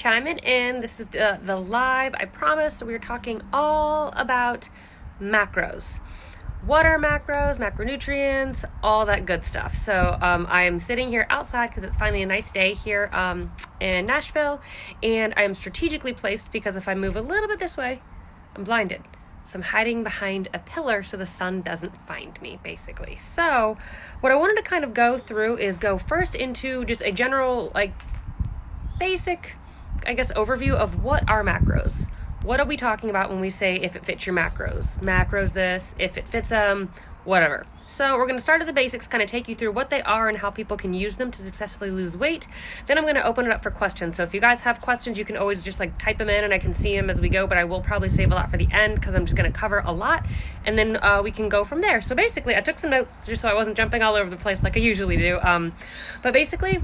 chiming in. This is the live. I promised we were talking all about macros. What are macros, macronutrients, all that good stuff. So I am sitting here outside because it's finally a nice day here in Nashville, and I am strategically placed because if I move a little bit this way, I'm blinded. So I'm hiding behind a pillar so the sun doesn't find me, basically. So what I wanted to kind of go through is go first into just a general, basic, overview of what are macros. What are we talking about when we say if it fits your macros? Macros this, if it fits them, whatever. So we're going to start at the basics, kind of take you through what they are and how people can use them to successfully lose weight. Then I'm going to open it up for questions. So if you guys have questions, you can always just type them in and I can see them as we go, but I will probably save a lot for the end because I'm just going to cover a lot and then we can go from there. So basically I took some notes just so I wasn't jumping all over the place like I usually do. But basically,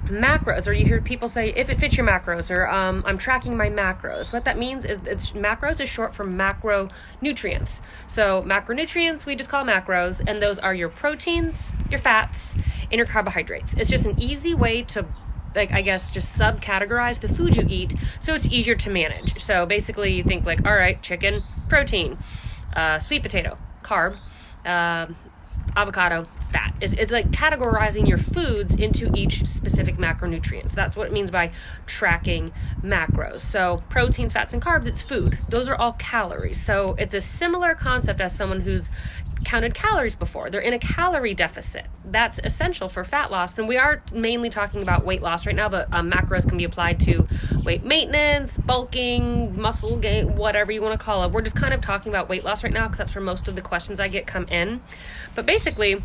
macros, or you hear people say if it fits your macros, or I'm tracking my macros. What that means is macros is short for macronutrients. So macronutrients we just call macros, and those are your proteins, your fats, and your carbohydrates. It's just an easy way to just subcategorize the food you eat so it's easier to manage. So basically you think all right, chicken, protein, sweet potato, carb, avocado, fat. It's like categorizing your foods into each specific macronutrient. So that's what it means by tracking macros. So proteins, fats, and carbs, it's food. Those are all calories. So it's a similar concept as someone who's counted calories before. They're in a calorie deficit. That's essential for fat loss. And we are mainly talking about weight loss right now, but macros can be applied to weight maintenance, bulking, muscle gain, whatever you want to call it. We're just kind of talking about weight loss right now because that's where most of the questions I get come in. But basically,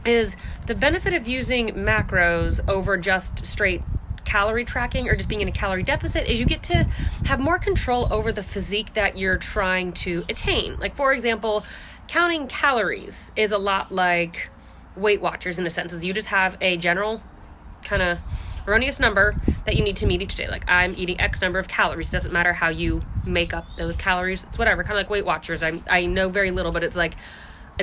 is the benefit of using macros over just straight calorie tracking or just being in a calorie deficit is you get to have more control over the physique that you're trying to attain. Like, for example, counting calories is a lot like Weight Watchers in a sense, is you just have a general kind of erroneous number that you need to meet each day. Like, I'm eating X number of calories. Doesn't matter how you make up those calories. It's whatever, kind of like Weight Watchers. I know very little, but it's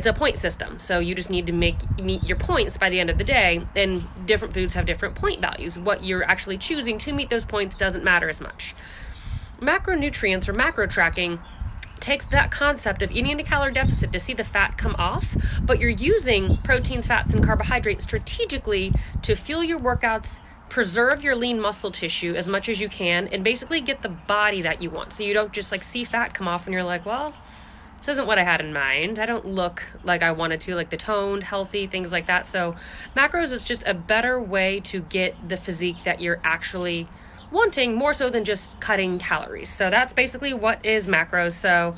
a point system. So you just need to meet your points by the end of the day, and different foods have different point values. What you're actually choosing to meet those points doesn't matter as much. Macronutrients or macro tracking takes that concept of eating in a calorie deficit to see the fat come off, but you're using proteins, fats, and carbohydrates strategically to fuel your workouts, preserve your lean muscle tissue as much as you can, and basically get the body that you want. So you don't just see fat come off and you're like, well, this isn't what I had in mind. I don't look like I wanted to, like the toned, healthy, things like that. So macros is just a better way to get the physique that you're actually wanting, more so than just cutting calories. So that's basically what is macros. So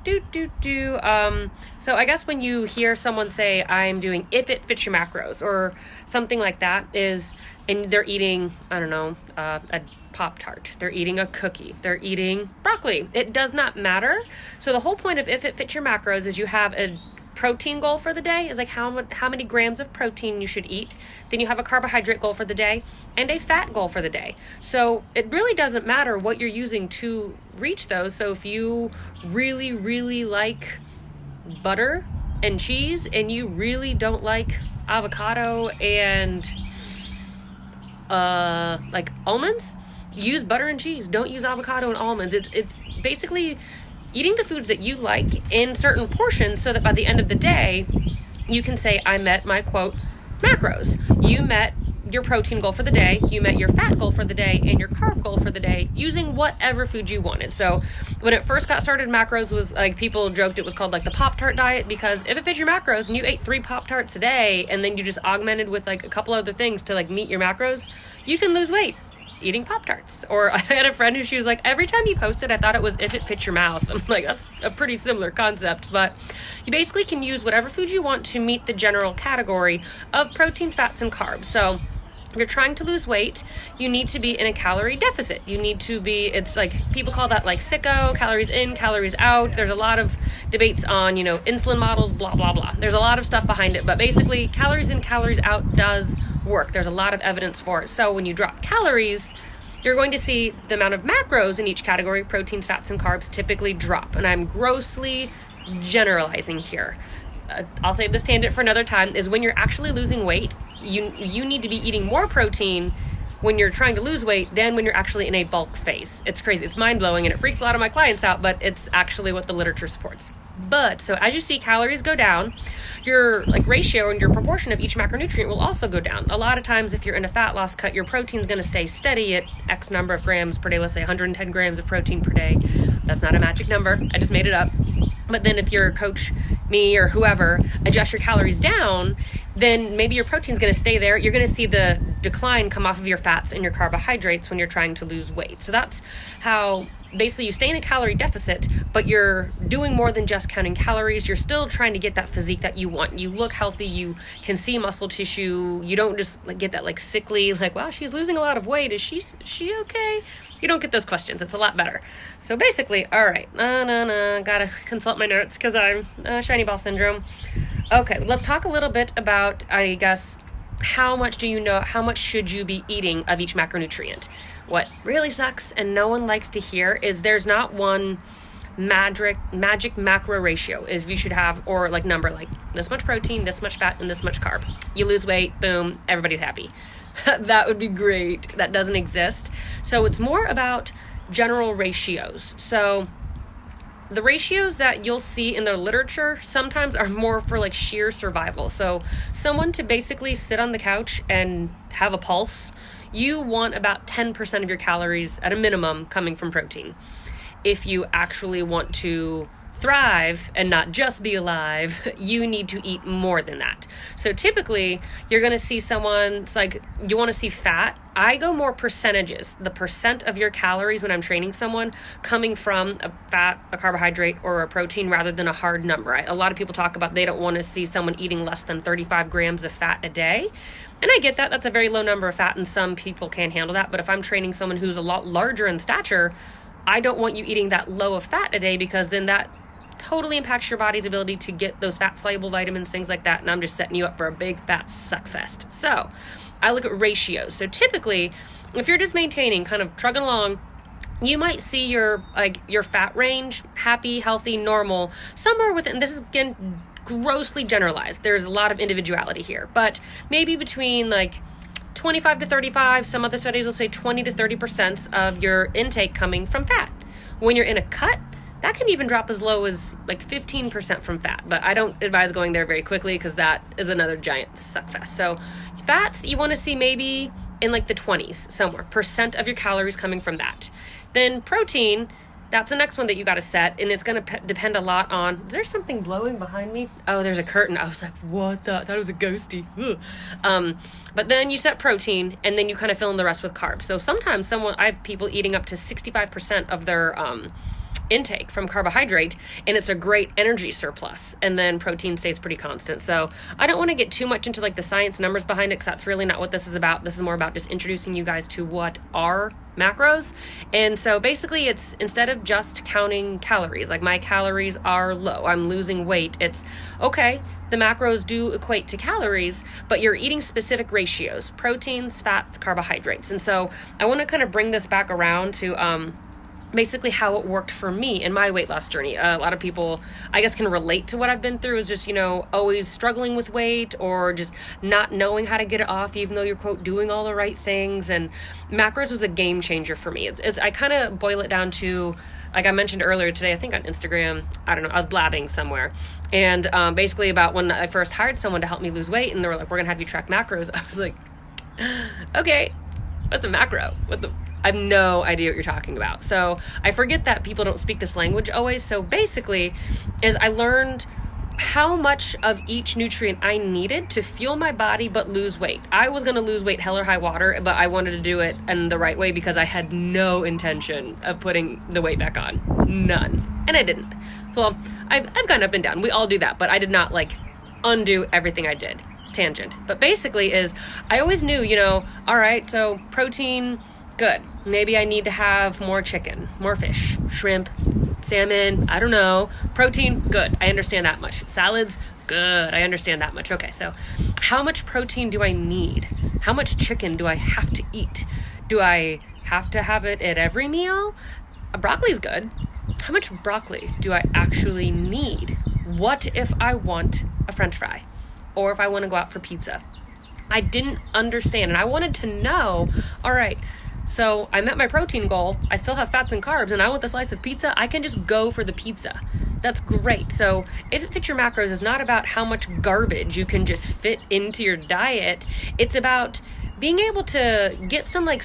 so I guess when you hear someone say I'm doing if it fits your macros or something like that, and they're eating, I don't know, a Pop-Tart, they're eating a cookie, they're eating broccoli, it does not matter. So the whole point of if it fits your macros is you have a protein goal for the day, is how many grams of protein you should eat. Then you have a carbohydrate goal for the day and a fat goal for the day. So it really doesn't matter what you're using to reach those. So if you really, really like butter and cheese and you really don't like avocado and almonds, use butter and cheese. Don't use avocado and almonds. It's basically eating the foods that you like in certain portions so that by the end of the day, you can say, I met my, quote, macros. You met your protein goal for the day, you met your fat goal for the day, and your carb goal for the day using whatever food you wanted. So when it first got started, macros was people joked it was called the Pop-Tart diet, because if it fits your macros and you ate 3 Pop-Tarts a day and then you just augmented with a couple other things to meet your macros, you can lose weight eating Pop-Tarts. Or I had a friend who she was like, every time you posted, I thought it was if it fits your mouth. I'm like, that's a pretty similar concept, but you basically can use whatever food you want to meet the general category of protein, fats, and carbs. So if you're trying to lose weight, you need to be in a calorie deficit. You need to be, it's people call that sicko, calories in, calories out. There's a lot of debates on, insulin models, blah, blah, blah. There's a lot of stuff behind it, but basically calories in, calories out does work. There's a lot of evidence for it. So when you drop calories, you're going to see the amount of macros in each category, proteins, fats, and carbs, typically drop. And I'm grossly generalizing here. I'll save this tangent for another time, is when you're actually losing weight, you need to be eating more protein when you're trying to lose weight than when you're actually in a bulk phase. It's crazy. It's mind-blowing, and it freaks a lot of my clients out, but it's actually what the literature supports. But so as you see calories go down, your like ratio and your proportion of each macronutrient will also go down. A lot of times if you're in a fat loss cut, your protein is going to stay steady at X number of grams per day. Let's say 110 grams of protein per day. That's not a magic number. I just made it up. But then if your coach, me or whoever, adjust your calories down, then maybe your protein's going to stay there. You're going to see the decline come off of your fats and your carbohydrates when you're trying to lose weight. So that's how basically you stay in a calorie deficit, but you're doing more than just counting calories. You're still trying to get that physique that you want. You look healthy. You can see muscle tissue. You don't just like get that like sickly, like, wow, she's losing a lot of weight. Is she okay? You don't get those questions. It's a lot better. So basically, all right, gotta consult my notes because I'm shiny ball syndrome. Okay, let's talk a little bit about, I guess, how much do you know, how much should you be eating of each macronutrient? What really sucks and no one likes to hear is there's not one magic macro ratio is you should have, or like number, like this much protein, this much fat, and this much carb. You lose weight, boom, everybody's happy. That would be great. That doesn't exist. So it's more about general ratios. So the ratios that you'll see in the literature sometimes are more for like sheer survival. So someone to basically sit on the couch and have a pulse, you want about 10% of your calories at a minimum coming from protein. If you actually want to thrive and not just be alive, you need to eat more than that. So typically you're going to see someone, it's like you want to see fat. I go more percentages, the percent of your calories when I'm training someone coming from a fat, a carbohydrate, or a protein rather than a hard number. A lot of people talk about they don't want to see someone eating less than 35 grams of fat a day. And I get that. That's a very low number of fat and some people can't handle that. But if I'm training someone who's a lot larger in stature, I don't want you eating that low of fat a day because then that totally impacts your body's ability to get those fat soluble vitamins, things like that. And I'm just setting you up for a big fat suck fest. So I look at ratios. So typically, if you're just maintaining, kind of trugging along, you might see your fat range, happy, healthy, normal, somewhere within, this is again, grossly generalized. There's a lot of individuality here, but maybe between like 25 to 35, some other studies will say 20 to 30% of your intake coming from fat. When you're in a cut, that can even drop as low as like 15% from fat, but I don't advise going there very quickly because that is another giant suckfest. So fats, you want to see maybe in like the 20s somewhere, percent of your calories coming from that. Then protein, that's the next one that you got to set, and it's going to depend a lot on, is there something blowing behind me? Oh, there's a curtain. I was like, what the? I thought it was a ghosty. But then you set protein, and then you kind of fill in the rest with carbs. So sometimes I have people eating up to 65% of their intake from carbohydrate, and it's a great energy surplus, and then protein stays pretty constant. So I don't want to get too much into like the science numbers behind it because that's really not what this is about. This is more about just introducing you guys to what are macros. And so basically it's, instead of just counting calories, like my calories are low, I'm losing weight, it's okay, the macros do equate to calories, but you're eating specific ratios, proteins, fats, carbohydrates. And so I want to kind of bring this back around to basically how it worked for me in my weight loss journey. A lot of people, I guess, can relate to what I've been through, is just, always struggling with weight or just not knowing how to get it off, even though you're, quote, doing all the right things. And macros was a game changer for me. I kind of boil it down to, like I mentioned earlier today, I think on Instagram, I don't know, I was blabbing somewhere. And basically about when I first hired someone to help me lose weight, and they were like, we're going to have you track macros. I was like, okay, what's a macro? I have no idea what you're talking about. So I forget that people don't speak this language always. So basically, is I learned how much of each nutrient I needed to fuel my body but lose weight. I was going to lose weight hell or high water, but I wanted to do it in the right way because I had no intention of putting the weight back on. None. And I didn't. Well, I've gone up and down. We all do that, but I did not undo everything I did. Tangent. But basically is I always knew, all right, so protein, good. Maybe I need to have more chicken, more fish, shrimp, salmon, I don't know. Protein, good. I understand that much. Salads, good. I understand that much. Okay, so how much protein do I need? How much chicken do I have to eat? Do I have to have it at every meal? Broccoli's good. How much broccoli do I actually need? What if I want a French fry? Or if I want to go out for pizza? I didn't understand, and I wanted to know, all right, so I met my protein goal, I still have fats and carbs, and I want the slice of pizza, I can just go for the pizza. That's great. So if it fits your macros is not about how much garbage you can just fit into your diet. It's about being able to get some like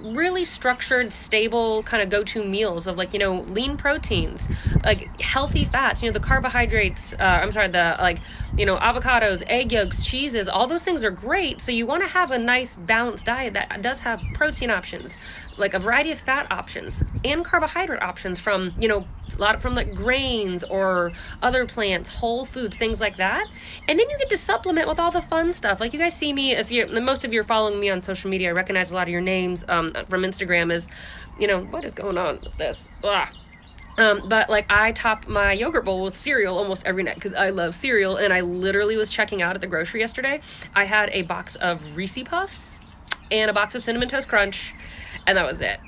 really structured, stable kind of go-to meals of like, lean proteins, like healthy fats, the carbohydrates, avocados, egg yolks, cheeses, all those things are great. So you want to have a nice balanced diet that does have protein options, like a variety of fat options and carbohydrate options from, a lot from like grains or other plants, whole foods, things like that. And then you get to supplement with all the fun stuff. Like you guys see me, most of you are following me on social media, I recognize a lot of your names from Instagram is, what is going on with this? But like I top my yogurt bowl with cereal almost every night because I love cereal. And I literally was checking out at the grocery yesterday. I had a box of Reese Puffs and a box of Cinnamon Toast Crunch, and that was it.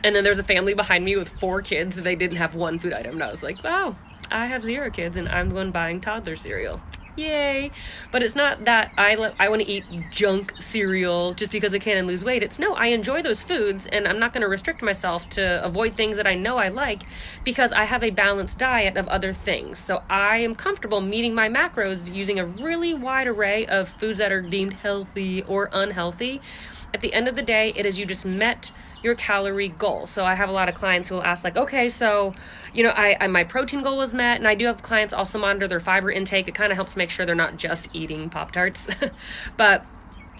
And then there's a family behind me with 4 kids and they didn't have one food item. And I was like, wow, I have 0 kids and I'm the one buying toddler cereal. Yay. But it's not that I want to eat junk cereal just because I can and lose weight. It's no, I enjoy those foods and I'm not going to restrict myself to avoid things that I know I like because I have a balanced diet of other things. So I am comfortable meeting my macros using a really wide array of foods that are deemed healthy or unhealthy. At the end of the day, it is you just met your calorie goal. So I have a lot of clients who will ask like, okay, so, my protein goal was met, and I do have clients also monitor their fiber intake. It kind of helps make sure they're not just eating Pop-Tarts. But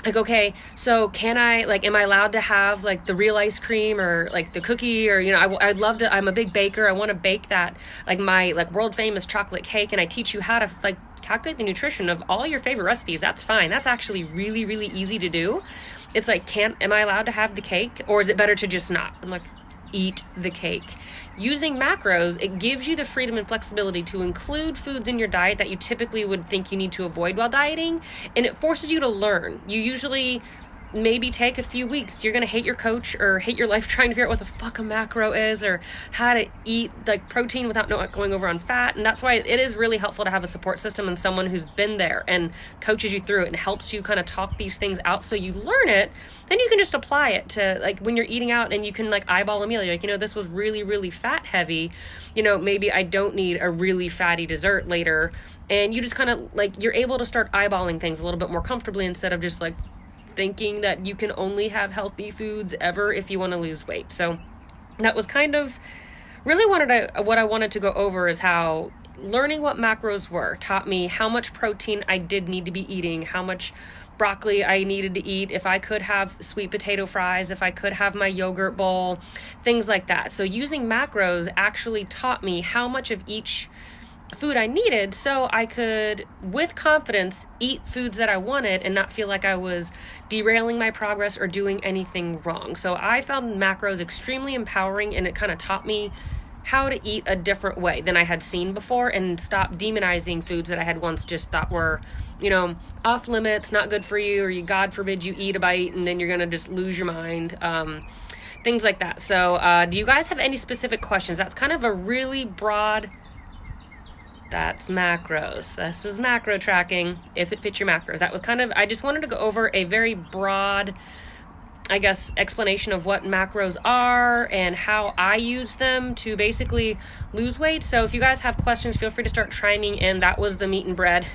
like, okay, so can I, am I allowed to have like the real ice cream or like the cookie or, I'd love to, I'm a big baker. I want to bake that, like my world famous chocolate cake. And I teach you how to calculate the nutrition of all your favorite recipes. That's fine. That's actually really, really easy to do. It's like, am I allowed to have the cake or is it better to just not? I'm like, eat the cake. Using macros, it gives you the freedom and flexibility to include foods in your diet that you typically would think you need to avoid while dieting. And it forces you to learn. You usually maybe take a few weeks. You're going to hate your coach or hate your life trying to figure out what the fuck a macro is or how to eat like protein without going over on fat. And that's why it is really helpful to have a support system and someone who's been there and coaches you through it and helps you kind of talk these things out so you learn it. Then you can just apply it to like when you're eating out and you can like eyeball a meal. You're like, this was really, really fat heavy. Maybe I don't need a really fatty dessert later. And you just kind of like, you're able to start eyeballing things a little bit more comfortably instead of just like thinking that you can only have healthy foods ever if you want to lose weight. So that was kind of really what I wanted to go over is how learning what macros were taught me how much protein I did need to be eating, how much broccoli I needed to eat, if I could have sweet potato fries, if I could have my yogurt bowl, things like that. So using macros actually taught me how much of each food I needed so I could, with confidence, eat foods that I wanted and not feel like I was derailing my progress or doing anything wrong. So I found macros extremely empowering and it kind of taught me how to eat a different way than I had seen before and stop demonizing foods that I had once just thought were, off limits, not good for you, or God forbid you eat a bite and then you're going to just lose your mind. Things like that. So do you guys have any specific questions? That's kind of a really broad... That's macros. This is macro tracking, if it fits your macros. That was I just wanted to go over a very broad, explanation of what macros are and how I use them to basically lose weight. So if you guys have questions, feel free to start chiming in. That was the meat and bread,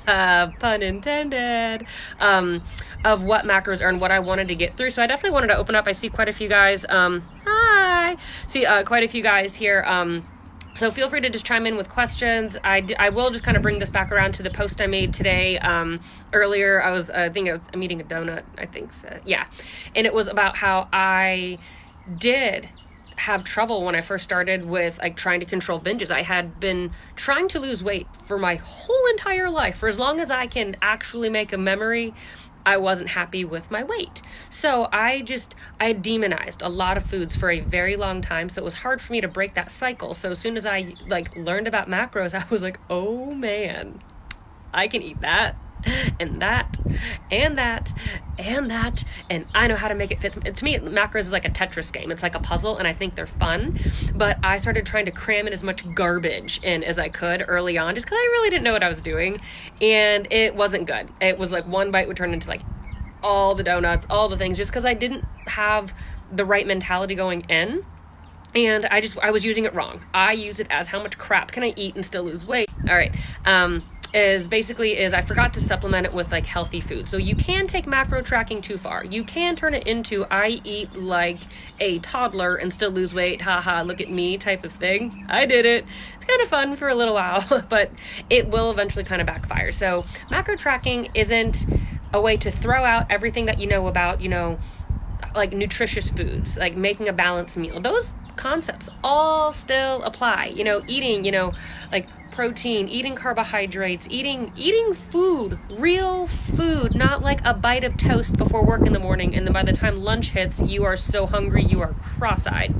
pun intended, of what macros are and what I wanted to get through. So I definitely wanted to open up. I see quite a few guys. Hi. See quite a few guys here. So feel free to just chime in with questions. I will just kind of bring this back around to the post I made today. Earlier, I was I'm eating a donut, I think so. Yeah. And it was about how I did have trouble when I first started with trying to control binges. I had been trying to lose weight for my whole entire life. For as long as I can actually make a memory, I wasn't happy with my weight. So I demonized a lot of foods for a very long time. So it was hard for me to break that cycle. So as soon as I learned about macros, I was like, oh man, I can eat that. and that, and that, and that, and I know how to make it fit. To me, macros is like a Tetris game. It's like a puzzle, and I think they're fun, but I started trying to cram in as much garbage in as I could early on, just because I really didn't know what I was doing, and it wasn't good. It was like one bite would turn into like all the donuts, all the things, just because I didn't have the right mentality going in. And I was using it wrong. I use it as how much crap can I eat and still lose weight. All right. Is I forgot to supplement it with like healthy food. So you can take macro tracking too far. You can turn it into I eat like a toddler and still lose weight. Haha, look at me type of thing. I did it. It's kind of fun for a little while, but it will eventually kind of backfire. So macro tracking isn't a way to throw out everything that you know about, like nutritious foods, like making a balanced meal. Those concepts all still apply. Eating, like protein, eating carbohydrates, eating food, real food, not like a bite of toast before work in the morning, and then by the time lunch hits, you are so hungry, you are cross-eyed.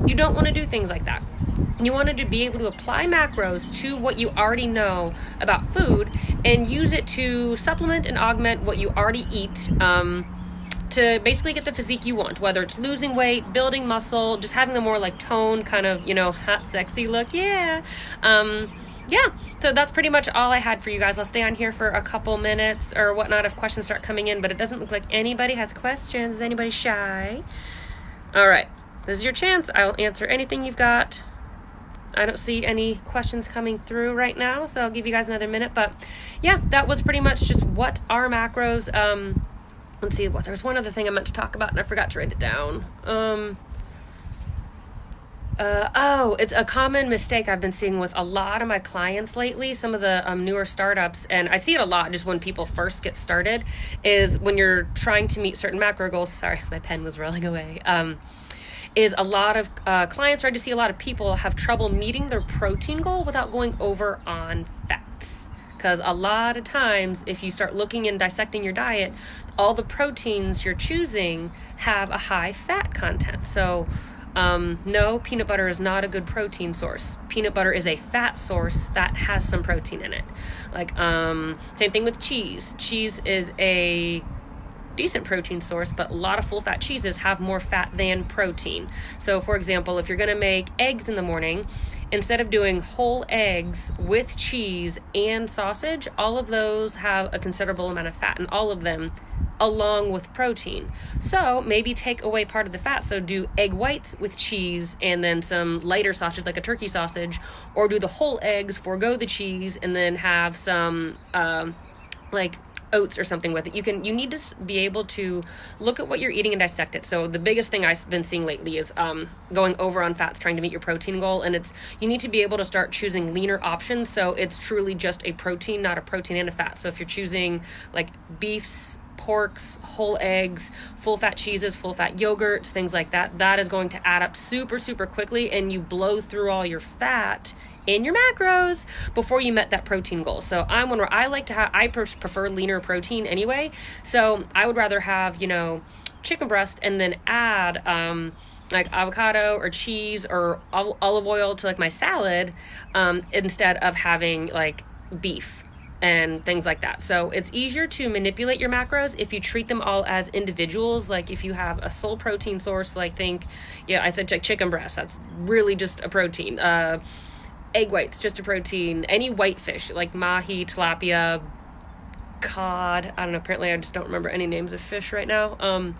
You don't want to do things like that. You wanted to be able to apply macros to what you already know about food and use it to supplement and augment what you already eat, to basically get the physique you want, whether it's losing weight, building muscle, just having a more like toned kind of, hot, sexy look. Yeah. So that's pretty much all I had for you guys. I'll stay on here for a couple minutes or whatnot if questions start coming in, but it doesn't look like anybody has questions. Is anybody shy? All right. This is your chance. I will answer anything you've got. I don't see any questions coming through right now, so I'll give you guys another minute. But yeah, that was pretty much just what are macros. Let's see, there's one other thing I meant to talk about and I forgot to write it down. It's a common mistake I've been seeing with a lot of my clients lately, some of the newer startups, and I see it a lot just when people first get started, is when you're trying to meet certain macro goals. Sorry, my pen was rolling away. Is a lot of clients, or I just see a lot of people have trouble meeting their protein goal without going over on fats. Because a lot of times, if you start looking and dissecting your diet, all the proteins you're choosing have a high fat content. So no, peanut butter is not a good protein source. Peanut butter is a fat source that has some protein in it. Like, same thing with cheese. Cheese is a decent protein source, but a lot of full fat cheeses have more fat than protein. So for example, if you're going to make eggs in the morning, instead of doing whole eggs with cheese and sausage, all of those have a considerable amount of fat in all of them, along with protein. So maybe take away part of the fat. So do egg whites with cheese and then some lighter sausage, like a turkey sausage, or do the whole eggs, forego the cheese, and then have some like oats or something with it. You need to be able to look at what you're eating and dissect it. So the biggest thing I've been seeing lately is going over on fats, trying to meet your protein goal, and you need to be able to start choosing leaner options, so it's truly just a protein, not a protein and a fat. So if you're choosing like beefs, porks, whole eggs, full fat cheeses, full fat yogurts, things like that, that is going to add up super, super quickly, and you blow through all your fat in your macros before you met that protein goal. So I'm one where I prefer leaner protein anyway. So I would rather have, chicken breast and then add like avocado or cheese or olive oil to like my salad, instead of having like beef and things like that. So it's easier to manipulate your macros if you treat them all as individuals. Like if you have a sole protein source, like I said like chicken breast, that's really just a protein. Egg whites, just a protein. Any white fish, like mahi, tilapia, cod, I don't know, apparently I just don't remember any names of fish right now.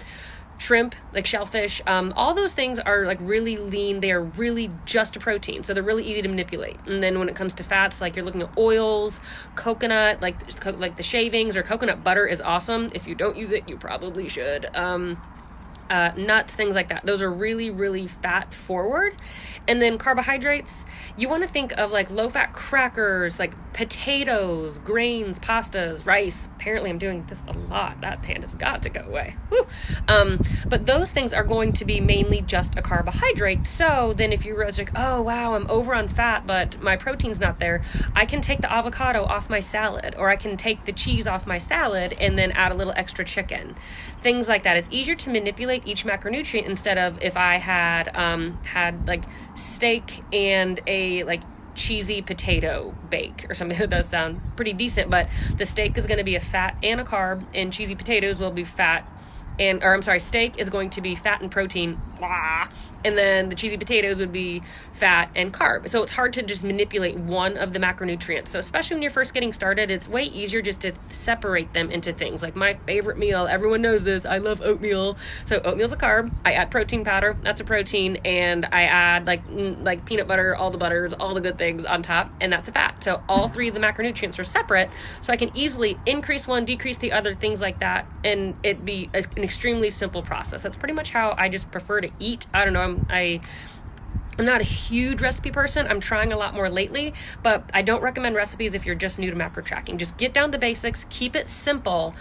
Shrimp, like shellfish, all those things are like really lean. They are really just a protein, so they're really easy to manipulate. And then when it comes to fats, like you're looking at oils, coconut, like the shavings, or coconut butter is awesome. If you don't use it, you probably should. Nuts, things like that. Those are really, really fat forward. And then carbohydrates, you want to think of like low fat crackers, like potatoes, grains, pastas, rice. Apparently I'm doing this a lot. That pan has got to go away. Woo. But those things are going to be mainly just a carbohydrate. So then if you're like, oh wow, I'm over on fat, but my protein's not there, I can take the avocado off my salad, or I can take the cheese off my salad and then add a little extra chicken. Things like that. It's easier to manipulate each macronutrient instead of if I had like steak and a like cheesy potato bake or something. That does sound pretty decent, but the steak is going to be a fat and a carb, and cheesy potatoes will be fat and, or I'm sorry, steak is going to be fat and protein, blah, and then the cheesy potatoes would be fat and carb. So it's hard to just manipulate one of the macronutrients. So especially when you're first getting started, it's way easier just to separate them into things. Like my favorite meal, everyone knows this, I love oatmeal. So oatmeal's a carb, I add protein powder, that's a protein, and I add like peanut butter, all the butters, all the good things on top, and that's a fat. So all three of the macronutrients are separate, so I can easily increase one, decrease the other, things like that, and it be an extremely simple process. That's pretty much how I just prefer to eat. I don't know, I'm not a huge recipe person. I'm trying a lot more lately, but I don't recommend recipes if you're just new to macro tracking. Just get down to basics, keep it simple,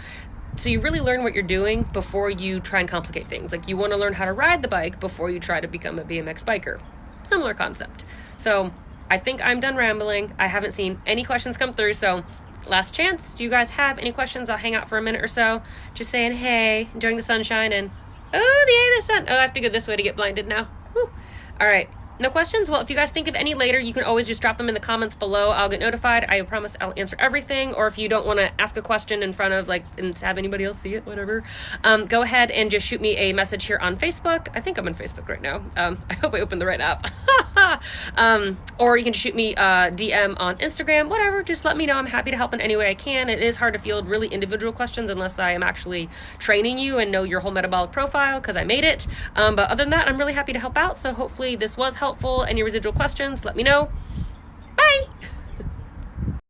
so you really learn what you're doing before you try and complicate things. Like you want to learn how to ride the bike before you try to become a BMX biker. Similar concept. So I think I'm done rambling. I haven't seen any questions come through, so last chance. Do you guys have any questions? I'll hang out for a minute or so, just saying hey, enjoying the sunshine, and oh, the eye of the sun. Oh, I have to go this way to get blinded now. Whew. All right. No questions? Well, if you guys think of any later, you can always just drop them in the comments below. I'll get notified. I promise I'll answer everything. Or if you don't want to ask a question in front of, like, and have anybody else see it, whatever, go ahead and just shoot me a message here on Facebook. I think I'm on Facebook right now. I hope I opened the right app. Or you can shoot me a DM on Instagram, whatever. Just let me know. I'm happy to help in any way I can. It is hard to field really individual questions unless I am actually training you and know your whole metabolic profile, because I made it. But other than that, I'm really happy to help out. So hopefully this was helpful. Any residual questions, let me know.